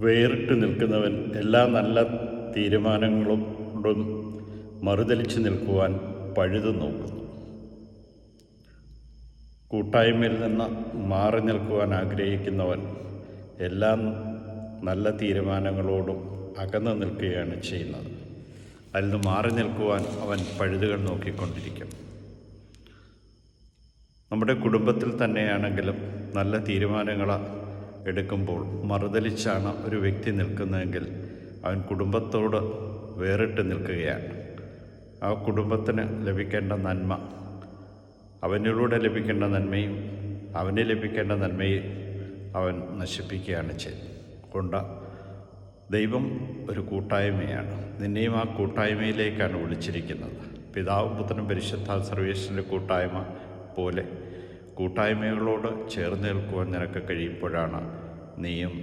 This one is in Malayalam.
വേറിട്ട് നിൽക്കുന്നവൻ എല്ലാ നല്ല തീരുമാനങ്ങളോടും മറുതലിച്ച് നിൽക്കുവാൻ പഴുതു നോക്കുന്നു. കൂട്ടായ്മയിൽ നിന്ന് മാറി നിൽക്കുവാൻ ആഗ്രഹിക്കുന്നവൻ എല്ലാ നല്ല തീരുമാനങ്ങളോടും അകന്നു നിൽക്കുകയാണ് ചെയ്യുന്നത്. അതിൽ നിന്ന് മാറി നിൽക്കുവാൻ അവൻ പഴുതുകൾ നോക്കിക്കൊണ്ടിരിക്കും. നമ്മുടെ കുടുംബത്തിൽ തന്നെയാണെങ്കിലും നല്ല തീരുമാനങ്ങൾ എടുക്കുമ്പോൾ മറുതലിച്ചാണ് ഒരു വ്യക്തി നിൽക്കുന്നതെങ്കിൽ അവൻ കുടുംബത്തോട് വേറിട്ട് നിൽക്കുകയാണ്. ആ കുടുംബത്തിന് ലഭിക്കേണ്ട നന്മ, അവനിലൂടെ ലഭിക്കേണ്ട നന്മയും അവന് ലഭിക്കേണ്ട നന്മയും അവൻ നശിപ്പിക്കുകയാണ് ചെയ്യുന്നത്. കൊണ്ട് ദൈവം ഒരു കൂട്ടായ്മയാണ്. നിന്നെയും ആ കൂട്ടായ്മയിലേക്കാണ് വിളിച്ചിരിക്കുന്നത്. പിതാവും പുത്രനും പരിശുദ്ധ സർവേശ്വരൻ്റെ കൂട്ടായ്മ പോലെ കൂട്ടായ്മകളോട് ചേർന്ന് നിൽക്കുവാൻ നിനക്ക് കഴിയുമ്പോഴാണ് നീയും